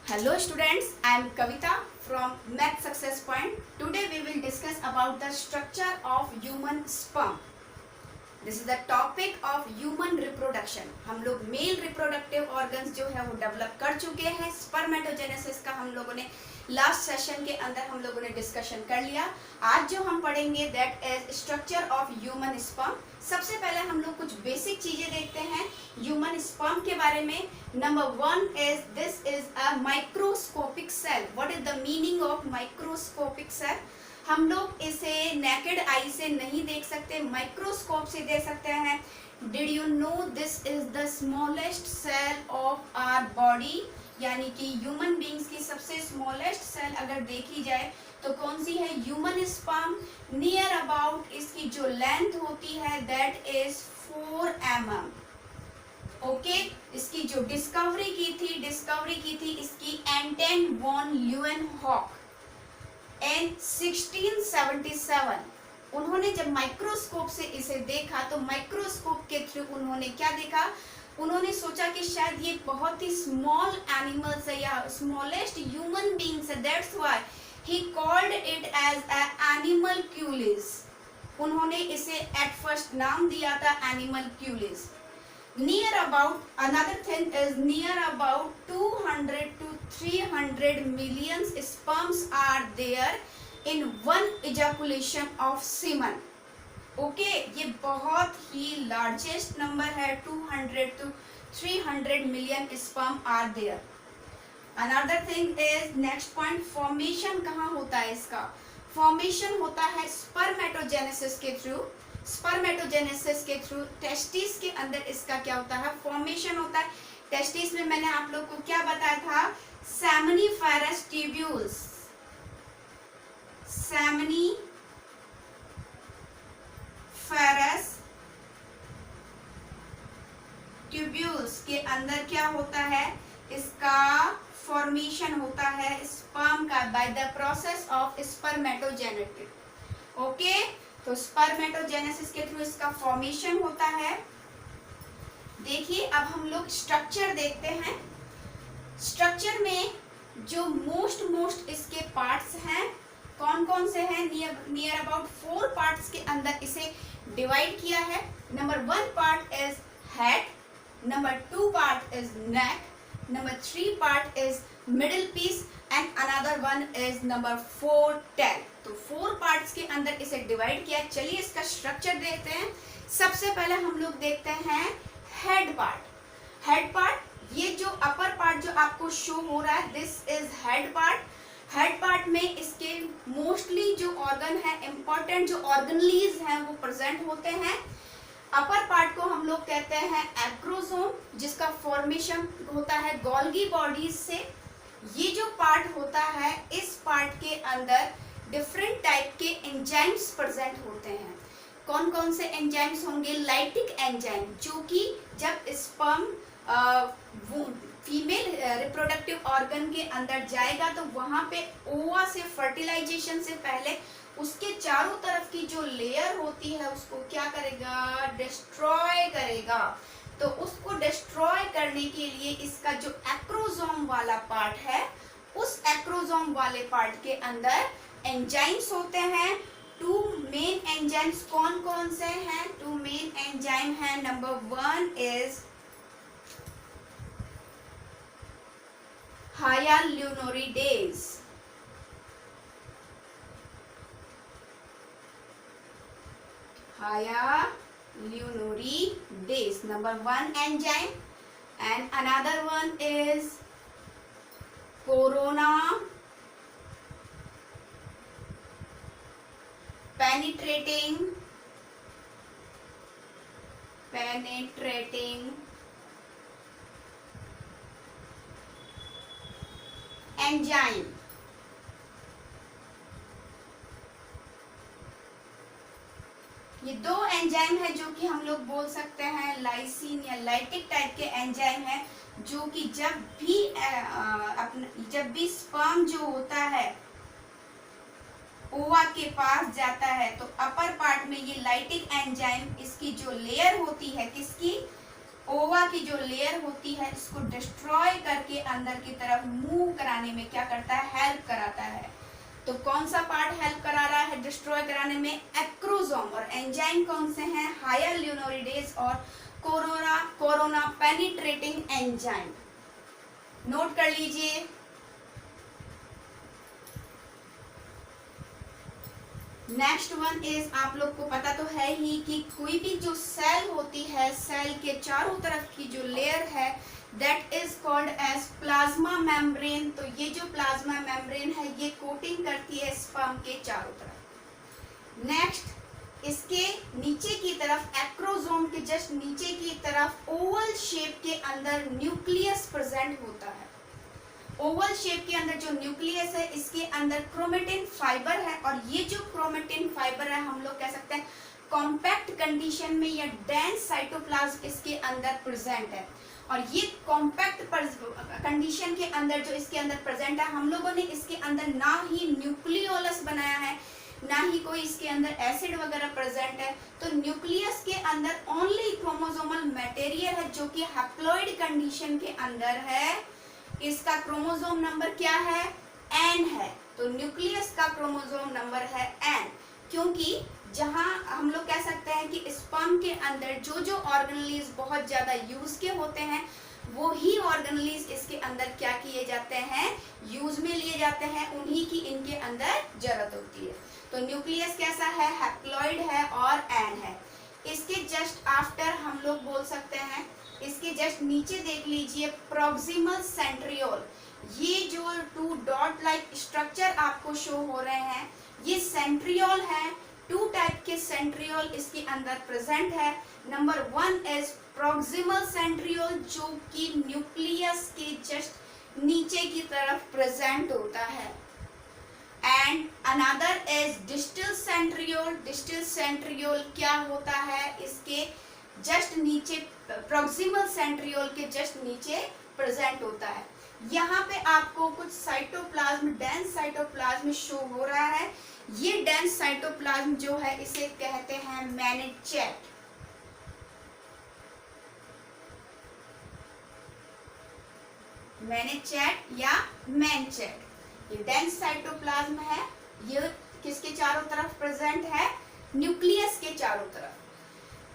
Hello students, I am Kavita from Math Success Point. Today we will discuss about the structure of human sperm. This is the topic of human reproduction. हम लोग male reproductive organs जो है वो develop कर चुके हैं. Spermatogenesis का हम लोगों ने लास्ट सेशन के अंदर हम लोगों ने डिस्कशन कर लिया. आज जो हम पढ़ेंगे that is structure of human sperm. सबसे पहले हम लोग कुछ बेसिक चीजें देखते हैं ह्यूमन स्पर्म के बारे में. Number 1 is this is a microscopic cell. What is the meaning of microscopic cell? हम लोग इसे नेकेड आई से नहीं देख सकते, माइक्रोस्कोप से देख सकते हैं. Did you know this is the smallest cell of our body? यानी कि ह्यूमन बींग्स की सबसे स्मॉलेस्ट सेल अगर देखी जाए तो कौन सी है? Human sperm. नियर अबाउट इसकी जो लेंथ होती है दैट इज 4 mm. ओके, इसकी जो डिस्कवरी की थी इसकी एंटन वॉन ल्यूएनहॉक in 1677. उन्होंने जब माइक्रोस्कोप से इसे देखा तो माइक्रोस्कोप के थ्रू उन्होंने क्या देखा? उन्होंने सोचा कि शायद ये बहुत ही स्मॉल एनिमल्स है या स्मॉलेस्ट ह्यूमन बींग्स है. That's why he called it as animalcules. उन्होंने इसे एट फर्स्ट नाम दिया था एनिमलक्यूलिस. Near about another thing is near about 200 to 300 million sperms are there in one ejaculation of semen. Okay, ये बहुत ही largest number है. 200 to 300 million sperm are there. Another thing is next point, formation कहाँ होता है इसका? Formation होता है spermatogenesis के थ्रू. स्पर्मेटोजेनेसिस के थ्रू टेस्टिस के अंदर इसका क्या होता है? फॉर्मेशन होता है. टेस्टिस में मैंने आप लोग को क्या बताया था? Seminiferous tubules. सेमनीफेरस ट्यूब्यूल्स के अंदर क्या होता है? इसका फॉर्मेशन होता है स्पर्म का by the process of spermatogenesis. Okay, तो स्पर्मेटोजेनेसिस के थ्रू इसका फॉर्मेशन होता है. देखिए अब हम लोग स्ट्रक्चर देखते हैं. स्ट्रक्चर में जो मोस्ट इसके पार्ट्स हैं कौन कौन से हैं? नियर अबाउट 4 पार्ट्स के अंदर इसे डिवाइड किया है. Number 1 part is head, number 2 part is neck, number 3 part is middle piece and another one is number 4 tail. तो 4 पार्ट्स के अंदर इसे डिवाइड किया. चलिए इसका स्ट्रक्चर देखते हैं. सबसे पहले हम लोग देखते हैं हेड पार्ट. हेड पार्ट, ये जो अपर पार्ट जो आपको शो हो रहा है this is head part. Head part में इसके मोस्टली जो ऑर्गन है, इंपॉर्टेंट जो ऑर्गनलीज हैं वो प्रेजेंट होते हैं. अपर पार्ट को हम लोग कहते हैं एक्रोसोम, जिसका फॉर्मेशन होता है गोल्गी बॉडीज से. ये जो पार्ट होता है इस पार्ट के अंदर डिफरेंट टाइप के एंजाइम्स प्रेजेंट होते हैं. कौन कौन से एंजाइम्स होंगे? लाइटिक एंजाइम, जो कि जब स्पर्म फीमेल रिप्रोडक्टिव ऑर्गन के अंदर जाएगा तो वहां पे ओवा से फर्टिलाइजेशन से पहले उसके चारों तरफ की जो लेयर होती है उसको क्या करेगा? डिस्ट्रॉय करेगा. तो उसको डिस्ट्रॉय करने के लिए इसका जो एक्रोसोम वाला पार्ट है उस एक्रोसोम वाले पार्ट के अंदर एंजाइम्स होते हैं. 2 मेन एंजाइम्स कौन कौन से हैं? 2 मेन एंजाइम हैं. Number 1 is hyaluronidases. Hyaluronidase, number 1 enzyme, and another one is corona penetrating enzyme. ये 2 एंजाइम है जो कि हम लोग बोल सकते हैं लाइसिन या लाइटिक टाइप के एंजाइम है, जो कि जब भी स्पर्म जो होता है ओवा के पास जाता है तो अपर पार्ट में ये लाइटिक एंजाइम इसकी जो लेयर होती है किसकी? ओवा की जो लेयर होती है इसको डिस्ट्रॉय करके अंदर की तरफ मूव कराने में क्या करता है, हेल्प कराता है। तो कौन सा पार्ट हेल्प करा रहा है डिस्ट्रॉय कराने में, एक्रोसोम। और एंजाइम कौन से हैं, हायालुरोनिडेज और कोरोना पेनिट्रेटिंग एंजाइम। नोट कर लीजिए। नेक्स्ट वन इज, आप लोग को पता तो है ही कि कोई भी जो सेल होती है, सेल के चारों तरफ की जो लेयर है that is called as plasma membrane. तो ये जो प्लाज्मा मेम्ब्रेन है ये कोटिंग करती है स्पर्म के चारों तरफ। नेक्स्ट, इसके नीचे की तरफ, एक्रोसोम के जस्ट नीचे की तरफ ओवल शेप के अंदर न्यूक्लियस प्रेजेंट होता है। ओवल शेप के अंदर जो न्यूक्लियस है इसके अंदर क्रोमेटिन फाइबर है, और ये जो क्रोमेटिन फाइबर है हम लोग कह सकते हैं कॉम्पैक्ट कंडीशन में या डेंस साइटोप्लाज्म इसके अंदर प्रेजेंट है। और ये कॉम्पैक्ट कंडीशन के अंदर जो इसके अंदर प्रेजेंट है, हम लोगों ने इसके अंदर ना ही न्यूक्लियोलस बनाया है, ना ही कोई इसके अंदर एसिड वगैरह प्रेजेंट है। तो न्यूक्लियस के अंदर ओनली क्रोमोसोमल मटेरियल है जो कि हैप्लॉइड कंडीशन के अंदर है। इसका क्रोमोसोम नंबर क्या है, एन है। तो न्यूक्लियस का क्रोमोसोम नंबर है एन, क्योंकि जहां हम लोग कह सकते हैं कि स्पर्म के अंदर जो जो ऑर्गेनेल्स बहुत ज्यादा यूज के होते हैं वो ही ऑर्गेनेल्स इसके अंदर क्या किए जाते हैं, यूज में लिए जाते हैं, उन्हीं की इनके अंदर जरूरत होती है। तो न्यूक्लियस कैसा है, हैप्लॉइड है और एन है। इसके जस्ट आफ्टर हम लोग बोल सकते हैं, इसके जस्ट नीचे देख लीजिए प्रॉक्सिमल सेंट्रियोल। ये जो 2 डॉट लाइक स्ट्रक्चर आपको शो हो रहे हैं ये सेंट्रियोल है। 2 टाइप के सेंट्रियोल इसके अंदर प्रेजेंट है। नंबर 1 इज प्रॉक्सिमल सेंट्रियोल जो कि न्यूक्लियस के जस्ट नीचे की तरफ प्रेजेंट होता है, and another is distal centriole. Distal centriole क्या होता है, इसके जस्ट नीचे, प्रॉक्सिमल सेंट्रियोल के जस्ट नीचे प्रेजेंट होता है। यहाँ पे आपको कुछ साइटोप्लाज्म, डेंस साइटोप्लाज्म शो हो रहा है। ये डेंस साइटोप्लाज्म जो है इसे कहते हैं मैनिचेट। मैनिचेट या मैनचेट, ये डेंस साइटोप्लाज्म है। ये किसके चारों तरफ प्रेजेंट है, न्यूक्लियस के चारों तरफ।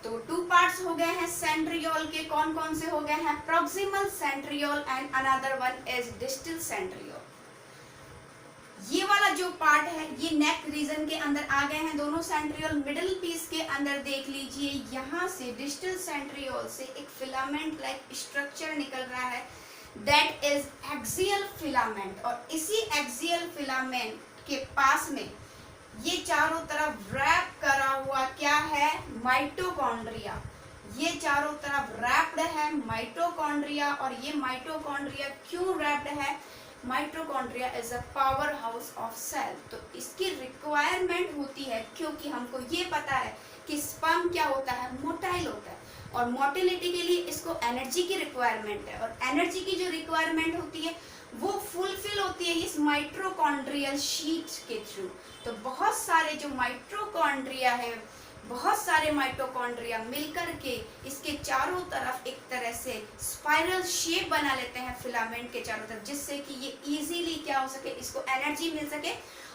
तो 2 पार्ट्स हो गए हैं सेंट्रियोल के, कौन कौन से हो गए हैं, proximal centriole and another one is distal centriole. ये वाला जो पार्ट है ये नेक रीजन के अंदर आ गए हैं दोनों सेंट्रियोल। मिडिल पीस के अंदर देख लीजिए, यहाँ से डिस्टल सेंट्रियोल से एक फिलामेंट लाइक स्ट्रक्चर निकल रहा है दैट इज एक्सियल फिलामेंट। और इसी एक्सियल फिलामेंट के पास में ये चारों तरफ रैप करा हुआ क्या है, माइटोकॉन्ड्रिया। ये चारों तरफ रैप्ड है माइटोकॉन्ड्रिया। और ये माइटोकॉन्ड्रिया क्यों रैप्ड है, mitochondria is a power house of cell. तो इसकी रिक्वायरमेंट होती है क्योंकि हमको ये पता है कि स्पर्म क्या होता है, मोटाइल होता है, और मोटिलिटी के लिए इसको एनर्जी की रिक्वायरमेंट है। और एनर्जी की जो रिक्वायरमेंट होती है वो फुलफिल होती है इस माइटोकॉन्ड्रियल शीट के थ्रू। तो बहुत सारे जो माइटोकॉन्ड्रिया है, बहुत सारे माइटोकॉन्ड्रिया मिलकर के इसके चारों तरफ एक तरह से स्पाइरल शेप बना लेते हैं फिलामेंट के चारों तरफ, जिससे कि ये इजीली क्या हो सके, इसको एनर्जी मिल सके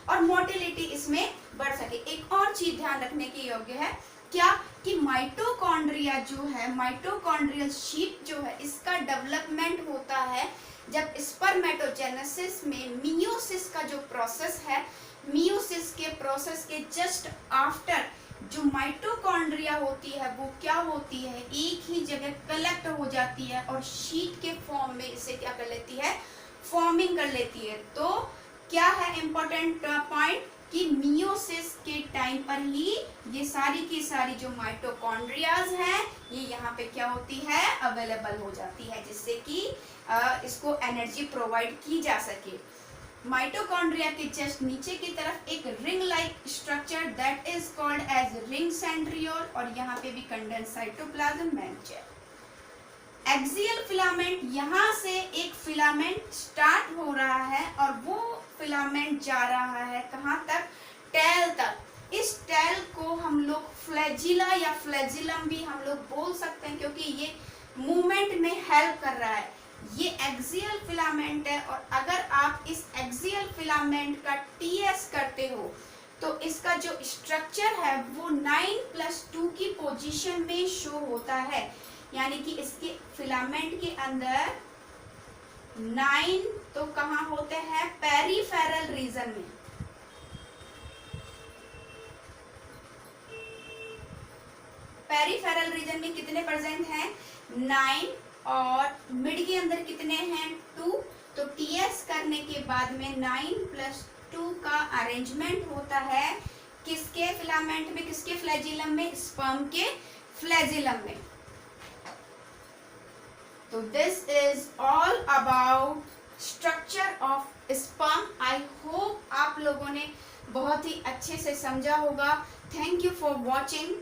और मोटिलिटी इसमें बढ़ सके। एक और चीज ध्यान रखने की योग्य है क्या, कि माइटोकॉन्ड्रिया जो है, माइटोकॉन्ड्रियल शीट जो है, इसका डेवलपमेंट होता है जब स्पर्मेटोजेनेसिस में मियोसिस का जो प्रोसेस है, मियोसिस के प्रोसेस के जस्ट आफ्टर जो माइटोकॉन्ड्रिया होती है वो क्या होती है, एक ही जगह कलेक्ट हो जाती है और शीट के फॉर्म में इसे क्या कर लेती है, फॉर्मिंग कर लेती है। तो क्या है इम्पोर्टेंट पॉइंट, कि मियोसिस के टाइम पर ही ये सारी की सारी जो माइटोकॉन्ड्रियाज हैं ये यहाँ पे क्या होती है, अवेलेबल हो जाती है, जिससे कि इसको एनर्जी प्रोवाइड की जा सके। माइटोकॉन्ड्रिया के जस्ट नीचे की तरफ एक ring like structure that is called as ring centriole, और यहाँ पे भी condense cytoplasm manchette. Axial filament, यहाँ से एक फिलामेंट स्टार्ट हो रहा है और वो फिलामेंट जा रहा है कहाँ तक, टेल तक। इस टेल को हम लोग फ्लैजिला या फ्लैजिलम भी हम लोग बोल सकते हैं, क्योंकि ये मूवमेंट में हेल्प कर रहा है। ये एक्सियल फिलामेंट है और अगर आप इस एक्सियल फिलामेंट का टीएस करते हो तो इसका जो स्ट्रक्चर है वो 9+2 की पोजीशन में शो होता है, यानी कि इसके फिलामेंट के अंदर 9 तो कहाँ होते हैं, पेरिफेरल रीजन में। पेरिफेरल रीजन में कितने प्रेजेंट हैं, 9, और मिड के अंदर कितने हैं, 2। तो टीएस करने के बाद में 9+2 का अरेंजमेंट होता है किसके फिलामेंट में, किसके फ्लैजिलम में, स्पर्म के फ्लैजिलम में। तो this is all about structure of sperm. I hope आप लोगों ने बहुत ही अच्छे से समझा होगा। Thank you for watching.